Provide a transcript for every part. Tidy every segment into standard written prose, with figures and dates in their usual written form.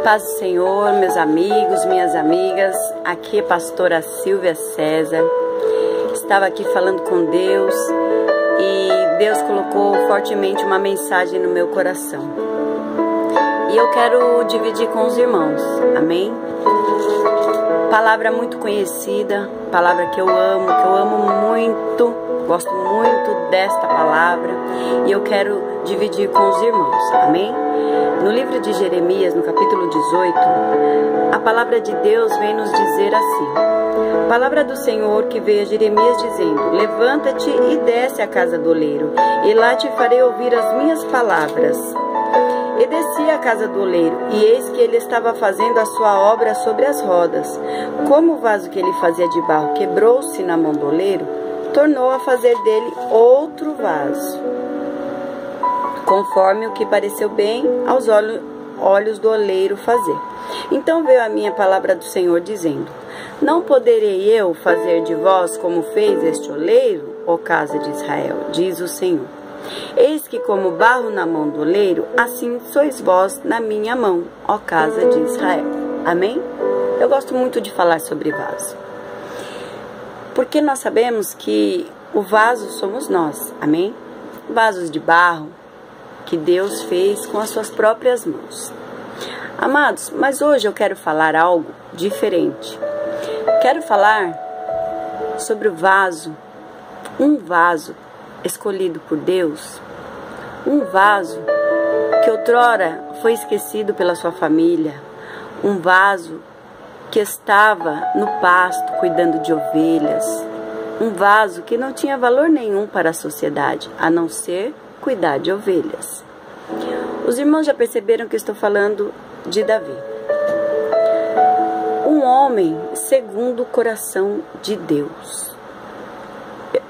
Paz do Senhor, meus amigos, minhas amigas, aqui é a pastora Silvia César. Estava aqui falando com Deus e Deus colocou fortemente uma mensagem no meu coração. E eu quero dividir com os irmãos, amém? Palavra muito conhecida, palavra que eu amo muito, gosto muito desta palavra e eu quero dividir com os irmãos, amém? No livro de Jeremias, no capítulo 18, a palavra de Deus vem nos dizer assim: palavra do Senhor que veio a Jeremias dizendo: levanta-te e desce à casa do oleiro, e lá te farei ouvir as minhas palavras. E desci à casa do oleiro, e eis que ele estava fazendo a sua obra sobre as rodas. Como o vaso que ele fazia de barro quebrou-se na mão do oleiro, tornou a fazer dele outro vaso, conforme o que pareceu bem aos olhos do oleiro fazer. Então veio a minha palavra do Senhor, dizendo: não poderei eu fazer de vós como fez este oleiro, ó casa de Israel, diz o Senhor. Eis que como barro na mão do oleiro, assim sois vós na minha mão, ó casa de Israel. Amém? Eu gosto muito de falar sobre vaso, porque nós sabemos que o vaso somos nós, amém? Vasos de barro que Deus fez com as suas próprias mãos. Amados, mas hoje eu quero falar algo diferente. Quero falar sobre o vaso, um vaso escolhido por Deus, um vaso que outrora foi esquecido pela sua família, um vaso que estava no pasto cuidando de ovelhas, um vaso que não tinha valor nenhum para a sociedade, a não ser cuidar de ovelhas. Os irmãos já perceberam que estou falando de Davi, um homem segundo o coração de Deus.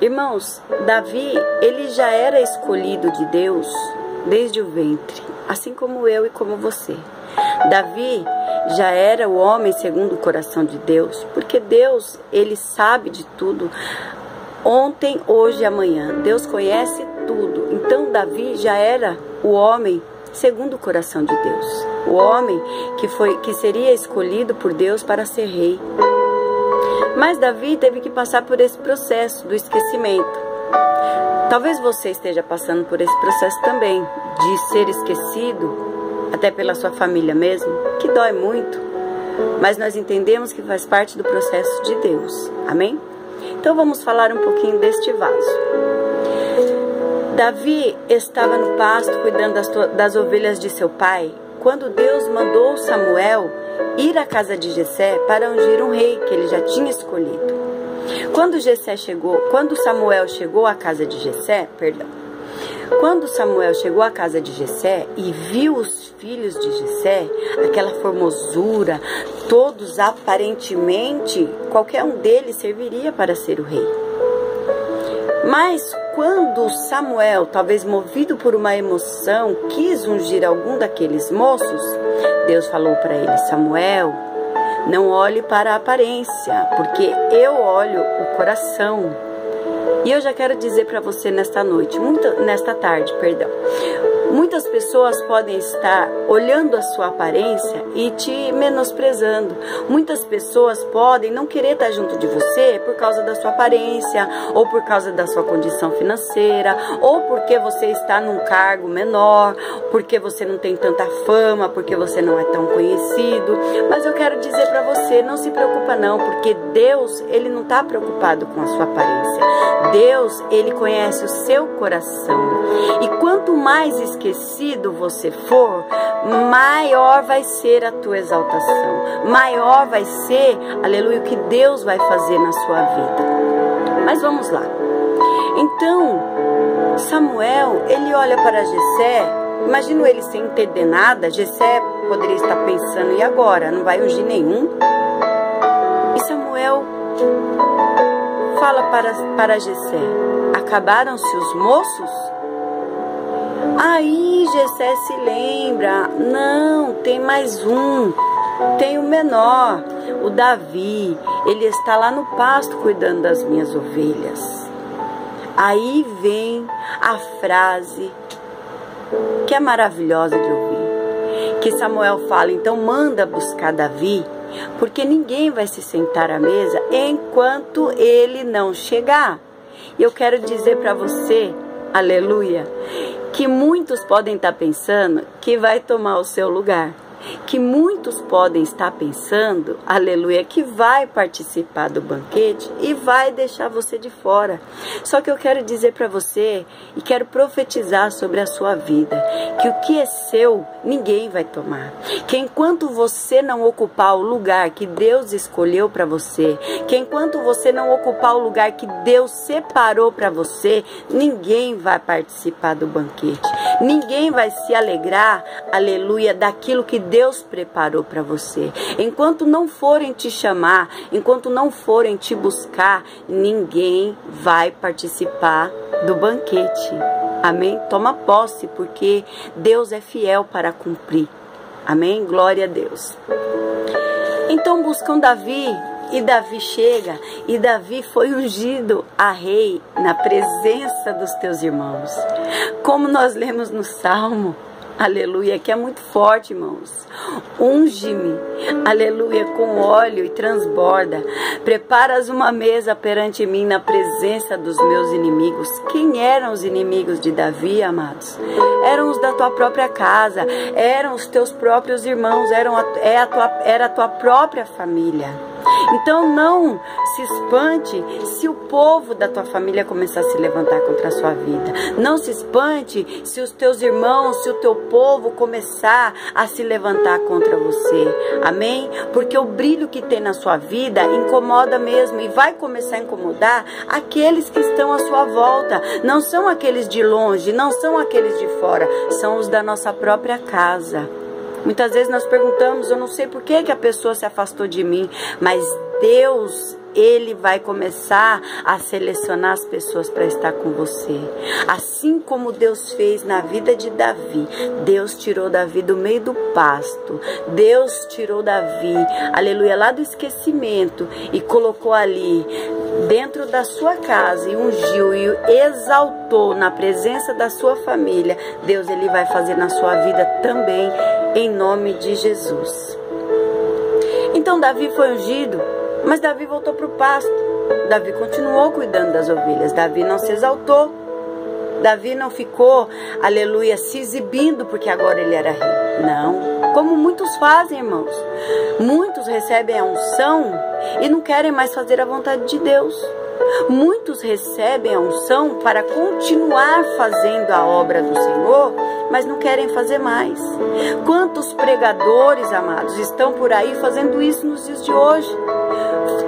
Irmãos, Davi, ele já era escolhido de Deus desde o ventre, assim como eu e como você. Davi já era o homem segundo o coração de Deus, porque Deus, ele sabe de tudo, ontem, hoje e amanhã. Deus conhece tudo. Então Davi já era o homem segundo o coração de Deus, o homem que seria escolhido por Deus para ser rei. Mas Davi teve que passar por esse processo do esquecimento. Talvez você esteja passando por esse processo também, de ser esquecido, até pela sua família mesmo, que dói muito, mas nós entendemos que faz parte do processo de Deus, amém? Então vamos falar um pouquinho deste vaso. Davi estava no pasto cuidando das ovelhas de seu pai, quando Deus mandou Samuel ir à casa de Jessé para ungir um rei que ele já tinha escolhido. Quando Samuel chegou à casa de Jessé, e viu os filhos de Jessé, aquela formosura, todos aparentemente, qualquer um deles serviria para ser o rei. Mas quando Samuel, talvez movido por uma emoção, quis ungir algum daqueles moços, Deus falou para ele: Samuel, não olhe para a aparência, porque eu olho o coração. E eu já quero dizer para você nesta tarde, muitas pessoas podem estar olhando a sua aparência e te menosprezando. Muitas pessoas podem não querer estar junto de você por causa da sua aparência, ou por causa da sua condição financeira, ou porque você está num cargo menor, porque você não tem tanta fama, porque você não é tão conhecido. Mas eu quero dizer para você, não se preocupa não, porque Deus, ele não está preocupado com a sua aparência. Deus, ele conhece o seu coração. E quanto mais esquecido você for, maior vai ser a tua exaltação, maior vai ser, aleluia, o que Deus vai fazer na sua vida. Mas vamos lá. Então, Samuel, ele olha para Jessé, imagino ele sem entender nada. Jessé poderia estar pensando: e agora? Não vai ungir nenhum? E Samuel fala para Jessé: acabaram-se os moços? Aí Jessé se lembra: não, tem mais um, tem o menor, o Davi, ele está lá no pasto cuidando das minhas ovelhas. Aí vem a frase que é maravilhosa de ouvir: que Samuel fala, então manda buscar Davi, porque ninguém vai se sentar à mesa enquanto ele não chegar. E eu quero dizer para você, aleluia, que muitos podem estar pensando que vai tomar o seu lugar. Que muitos podem estar pensando, aleluia, que vai participar do banquete e vai deixar você de fora. Só que eu quero dizer para você e quero profetizar sobre a sua vida, que o que é seu, ninguém vai tomar. Que enquanto você não ocupar o lugar que Deus escolheu para você, que enquanto você não ocupar o lugar que Deus separou para você, ninguém vai participar do banquete. Ninguém vai se alegrar, aleluia, daquilo que Deus preparou para você. Enquanto não forem te chamar, enquanto não forem te buscar, ninguém vai participar do banquete. Amém? Toma posse, porque Deus é fiel para cumprir. Amém? Glória a Deus. Então buscam Davi, e Davi chega, e Davi foi ungido a rei na presença dos teus irmãos. Como nós lemos no Salmo, aleluia, que é muito forte, irmãos. Unge-me, aleluia, com óleo e transborda. Preparas uma mesa perante mim na presença dos meus inimigos. Quem eram os inimigos de Davi, amados? Eram os da tua própria casa, eram os teus próprios irmãos, era a tua própria família. Então não se espante se o povo da tua família começar a se levantar contra a sua vida. Não se espante se os teus irmãos, se o teu povo começar a se levantar contra você. Amém? Porque o brilho que tem na sua vida incomoda mesmo e vai começar a incomodar aqueles que estão à sua volta. Não são aqueles de longe, não são aqueles de fora, são os da nossa própria casa. Muitas vezes nós perguntamos, eu não sei por que a pessoa se afastou de mim, mas Deus, Ele vai começar a selecionar as pessoas para estar com você. Assim como Deus fez na vida de Davi, Deus tirou Davi do meio do pasto, Deus tirou Davi, aleluia, lá do esquecimento e colocou ali dentro da sua casa e ungiu e exaltou na presença da sua família. Deus, Ele vai fazer na sua vida também, em nome de Jesus. Então Davi foi ungido, mas Davi voltou para o pasto. Davi continuou cuidando das ovelhas. Davi não se exaltou. Davi não ficou, aleluia, se exibindo porque agora ele era rei. Não. Como muitos fazem, irmãos. Muitos recebem a unção e não querem mais fazer a vontade de Deus. Muitos recebem a unção para continuar fazendo a obra do Senhor, mas não querem fazer mais. Quantos pregadores, amados, estão por aí fazendo isso nos dias de hoje?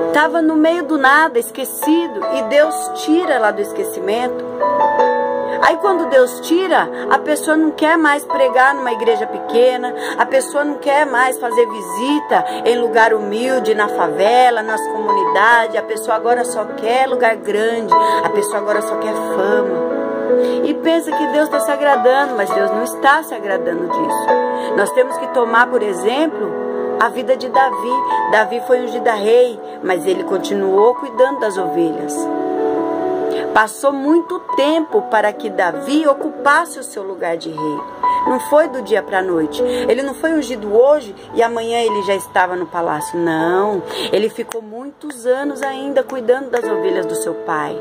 Estava no meio do nada, esquecido, e Deus tira lá do esquecimento. Aí quando Deus tira, a pessoa não quer mais pregar numa igreja pequena, a pessoa não quer mais fazer visita em lugar humilde, na favela, nas comunidades, a pessoa agora só quer lugar grande, a pessoa agora só quer fama. E pensa que Deus está se agradando, mas Deus não está se agradando disso. Nós temos que tomar, por exemplo, a vida de Davi. Davi foi ungido a rei, mas ele continuou cuidando das ovelhas. Passou muito tempo para que Davi ocupasse o seu lugar de rei. Não foi do dia para a noite. Ele não foi ungido hoje e amanhã ele já estava no palácio. Não. Ele ficou muitos anos ainda cuidando das ovelhas do seu pai.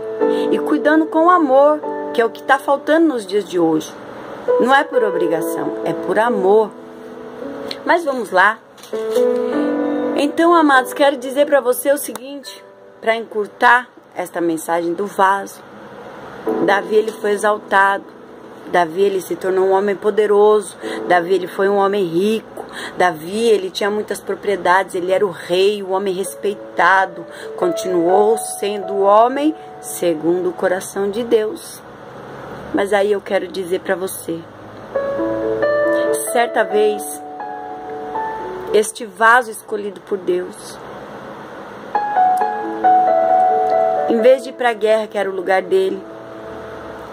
E cuidando com amor, que é o que está faltando nos dias de hoje. Não é por obrigação, é por amor. Mas vamos lá. Então, amados, quero dizer para você o seguinte, para encurtar esta mensagem do vaso. Davi, ele foi exaltado. Davi, ele se tornou um homem poderoso. Davi, ele foi um homem rico. Davi, ele tinha muitas propriedades. Ele era o rei, o homem respeitado. Continuou sendo o homem segundo o coração de Deus. Mas aí eu quero dizer para você, certa vez, este vaso escolhido por Deus, em vez de ir para a guerra, que era o lugar dele,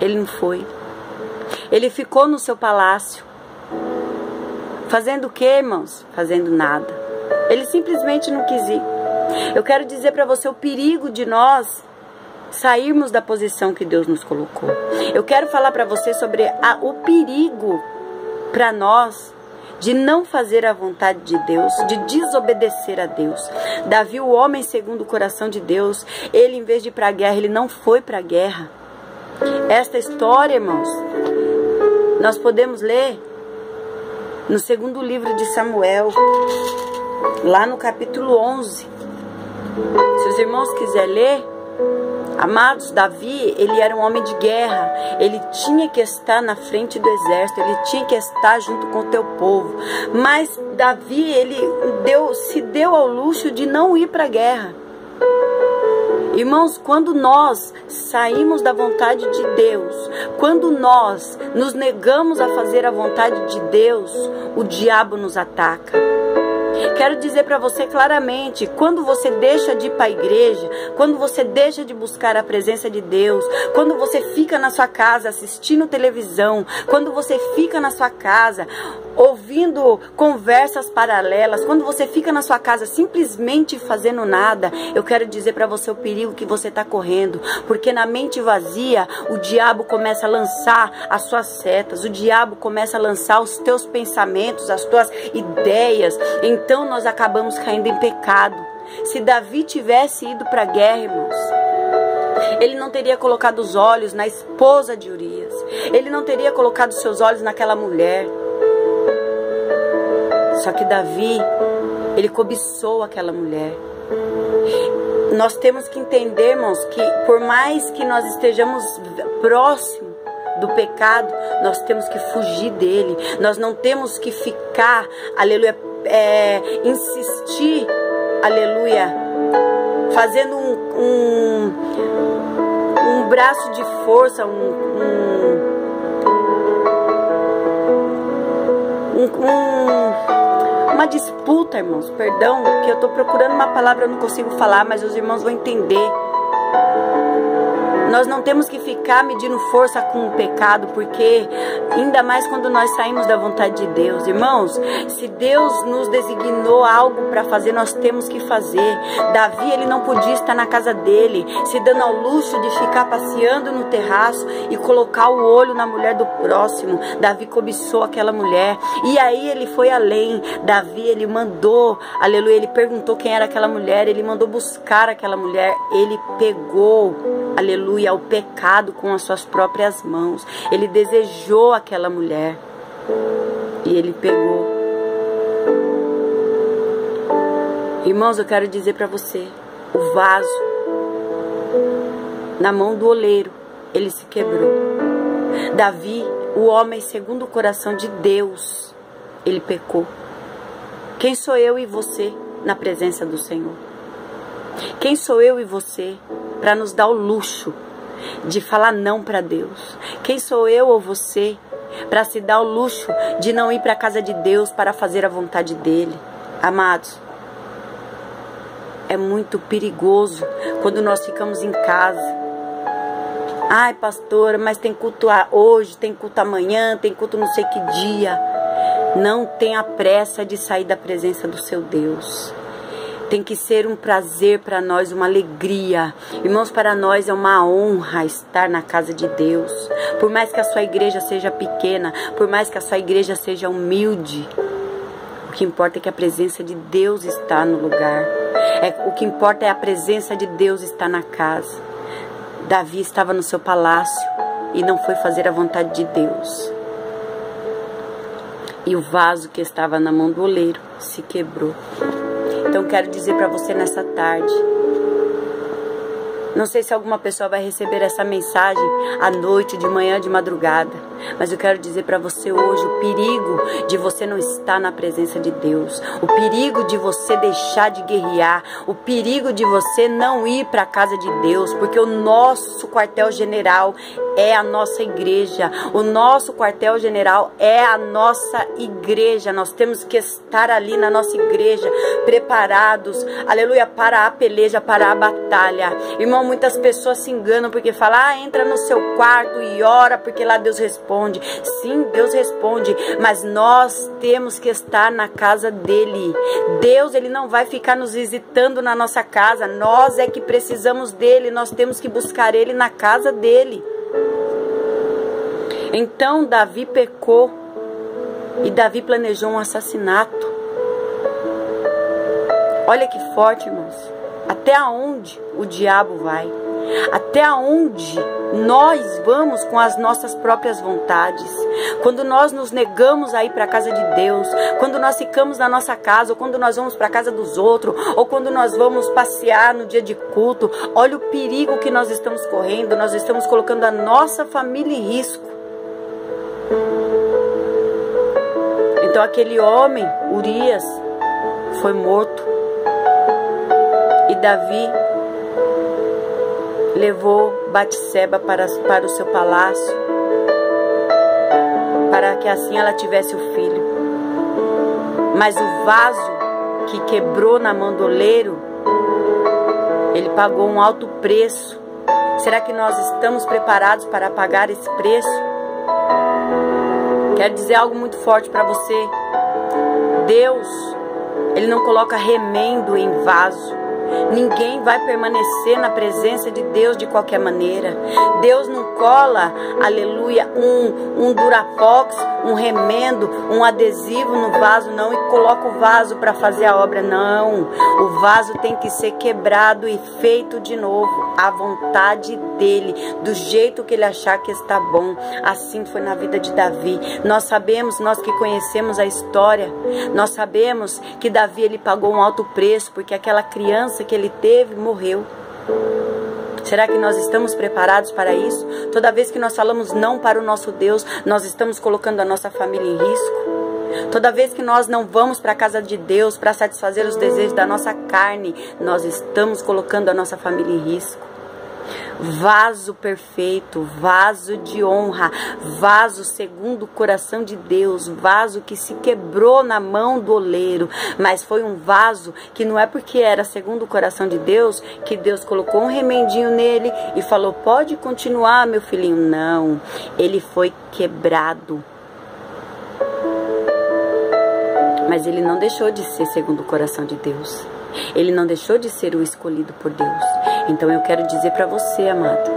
ele não foi. Ele ficou no seu palácio. Fazendo o que, irmãos? Fazendo nada. Ele simplesmente não quis ir. Eu quero dizer para você o perigo de nós sairmos da posição que Deus nos colocou. Eu quero falar para você sobre o perigo para nós de não fazer a vontade de Deus, de desobedecer a Deus. Davi, o homem segundo o coração de Deus, ele em vez de ir para a guerra, ele não foi para a guerra. Esta história, irmãos, nós podemos ler no segundo livro de Samuel, lá no capítulo 11. Se os irmãos quiserem ler, amados, Davi, ele era um homem de guerra, ele tinha que estar na frente do exército, ele tinha que estar junto com o teu povo, mas Davi, ele se deu ao luxo de não ir para a guerra. Irmãos, quando nós saímos da vontade de Deus, quando nós nos negamos a fazer a vontade de Deus, o diabo nos ataca. Quero dizer para você claramente, quando você deixa de ir para a igreja, quando você deixa de buscar a presença de Deus, quando você fica na sua casa assistindo televisão, quando você fica na sua casa ouvindo conversas paralelas, quando você fica na sua casa simplesmente fazendo nada, eu quero dizer para você o perigo que você está correndo, porque na mente vazia o diabo começa a lançar as suas setas, o diabo começa a lançar os teus pensamentos, as tuas ideias. Então nós acabamos caindo em pecado. Se Davi tivesse ido para a guerra, irmãos, ele não teria colocado os olhos na esposa de Urias, ele não teria colocado seus olhos naquela mulher. Só que Davi, ele cobiçou aquela mulher. Nós temos que entender, irmãos, que por mais que nós estejamos próximos do pecado, nós temos que fugir dele. Nós não temos que ficar, aleluia, insistir, aleluia, fazendo um braço de força, uma disputa, irmãos, perdão, que eu estou procurando uma palavra, eu não consigo falar, mas os irmãos vão entender. Nós não temos que ficar medindo força com o pecado, porque ainda mais quando nós saímos da vontade de Deus. Irmãos, se Deus nos designou algo para fazer, nós temos que fazer. Davi, ele não podia estar na casa dele, se dando ao luxo de ficar passeando no terraço e colocar o olho na mulher do próximo. Davi cobiçou aquela mulher, e aí ele foi além. Davi, ele mandou, aleluia, ele perguntou quem era aquela mulher, ele mandou buscar aquela mulher, ele pegou, aleluia, ao pecado com as suas próprias mãos. Ele desejou aquela mulher e ele pegou. Irmãos, eu quero dizer para você, o vaso na mão do oleiro, ele se quebrou. Davi, o homem segundo o coração de Deus, ele pecou. Quem sou eu e você na presença do Senhor? Quem sou eu e você para nos dar o luxo de falar não para Deus? Quem sou eu ou você para se dar o luxo de não ir para a casa de Deus para fazer a vontade dele? Amados, é muito perigoso quando nós ficamos em casa. Ai, pastora, mas tem culto hoje, tem culto amanhã, tem culto não sei que dia. Não tenha pressa de sair da presença do seu Deus. Tem que ser um prazer para nós, uma alegria. Irmãos, para nós é uma honra estar na casa de Deus. Por mais que a sua igreja seja pequena, por mais que a sua igreja seja humilde, o que importa é que a presença de Deus está no lugar. O que importa é a presença de Deus estar na casa. Davi estava no seu palácio e não foi fazer a vontade de Deus. E o vaso que estava na mão do oleiro se quebrou. Então quero dizer para você nessa tarde, não sei se alguma pessoa vai receber essa mensagem à noite, de manhã, de madrugada, mas eu quero dizer para você hoje o perigo de você não estar na presença de Deus, o perigo de você deixar de guerrear, o perigo de você não ir para a casa de Deus, porque o nosso quartel-general é a nossa igreja, o nosso quartel-general é a nossa igreja. Nós temos que estar ali na nossa igreja, preparados, aleluia, para a peleja, para a batalha. Irmão, muitas pessoas se enganam porque falam, entra no seu quarto e ora, porque lá Deus responde. Sim, Deus responde, mas nós temos que estar na casa dele. Deus, ele não vai ficar nos visitando na nossa casa, nós é que precisamos dele, nós temos que buscar ele na casa dele. Então Davi pecou. E Davi planejou um assassinato. Olha que forte, irmãos. Até onde o diabo vai? Até onde nós vamos com as nossas próprias vontades? Quando nós nos negamos a ir para a casa de Deus, quando nós ficamos na nossa casa, ou quando nós vamos para a casa dos outros, ou quando nós vamos passear no dia de culto, olha o perigo que nós estamos correndo. Nós estamos colocando a nossa família em risco. Então aquele homem, Urias, foi morto. E Davi levou Batseba para o seu palácio, para que assim ela tivesse o filho. Mas o vaso que quebrou na mão do oleiro, ele pagou um alto preço. Será que nós estamos preparados para pagar esse preço? Quero dizer algo muito forte para você. Deus, Ele não coloca remendo em vaso. Ninguém vai permanecer na presença de Deus de qualquer maneira. Deus não cola, aleluia, um Durapox, um remendo, um adesivo no vaso, não, e coloca o vaso para fazer a obra, não. O vaso tem que ser quebrado e feito de novo, à vontade dele, do jeito que ele achar que está bom. Assim foi na vida de Davi. Nós sabemos, nós que conhecemos a história, nós sabemos que Davi, ele pagou um alto preço, porque aquela criança que ele teve morreu. Será que nós estamos preparados para isso? Toda vez que nós falamos não para o nosso Deus, nós estamos colocando a nossa família em risco. Toda vez que nós não vamos para a casa de Deus para satisfazer os desejos da nossa carne, nós estamos colocando a nossa família em risco. Vaso perfeito, vaso de honra, vaso segundo o coração de Deus, vaso que se quebrou na mão do oleiro, mas foi um vaso que não é porque era segundo o coração de Deus que Deus colocou um remendinho nele e falou: pode continuar, meu filhinho. Não, ele foi quebrado. Mas ele não deixou de ser segundo o coração de Deus. Ele não deixou de ser o escolhido por Deus. Então eu quero dizer para você, amado,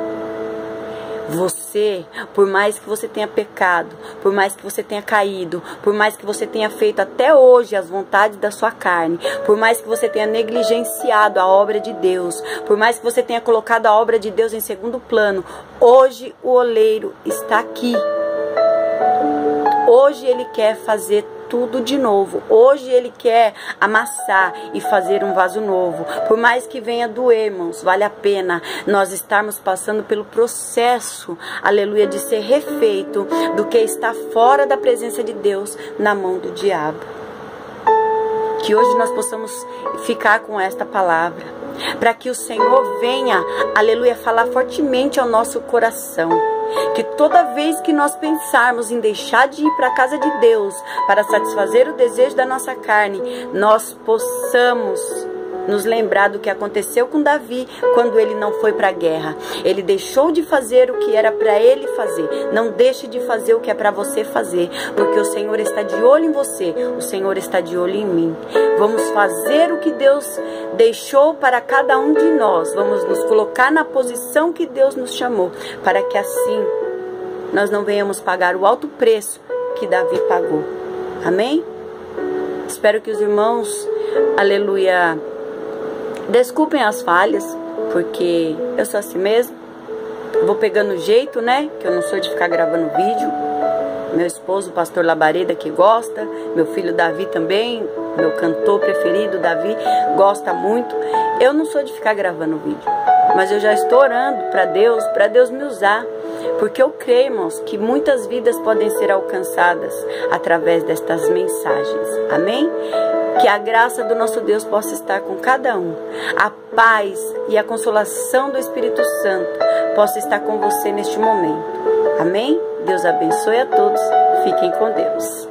você, por mais que você tenha pecado, por mais que você tenha caído, por mais que você tenha feito até hoje as vontades da sua carne, por mais que você tenha negligenciado a obra de Deus, por mais que você tenha colocado a obra de Deus em segundo plano, hoje o oleiro está aqui. Hoje ele quer fazer tudo de novo. Hoje ele quer amassar e fazer um vaso novo. Por mais que venha doer, irmãos, vale a pena nós estarmos passando pelo processo, aleluia, de ser refeito do que está fora da presença de Deus na mão do diabo. Que hoje nós possamos ficar com esta palavra, para que o Senhor venha, aleluia, falar fortemente ao nosso coração. Que toda vez que nós pensarmos em deixar de ir para a casa de Deus para satisfazer o desejo da nossa carne, nós possamos nos lembrar do que aconteceu com Davi quando ele não foi para a guerra. Ele deixou de fazer o que era para ele fazer. Não deixe de fazer o que é para você fazer, porque o Senhor está de olho em você, o Senhor está de olho em mim. Vamos fazer o que Deus deixou para cada um de nós. Vamos nos colocar na posição que Deus nos chamou, para que assim nós não venhamos pagar o alto preço que Davi pagou. Amém? Espero que os irmãos, aleluia, desculpem as falhas, porque eu sou assim mesmo. Vou pegando jeito, né? Que eu não sou de ficar gravando vídeo. Meu esposo, o pastor Labareda, que gosta. Meu filho Davi também, meu cantor preferido, Davi, gosta muito. Eu não sou de ficar gravando vídeo, mas eu já estou orando para Deus me usar. Porque eu creio, irmãos, que muitas vidas podem ser alcançadas através destas mensagens. Amém? Que a graça do nosso Deus possa estar com cada um. A paz e a consolação do Espírito Santo possa estar com você neste momento. Amém? Deus abençoe a todos. Fiquem com Deus.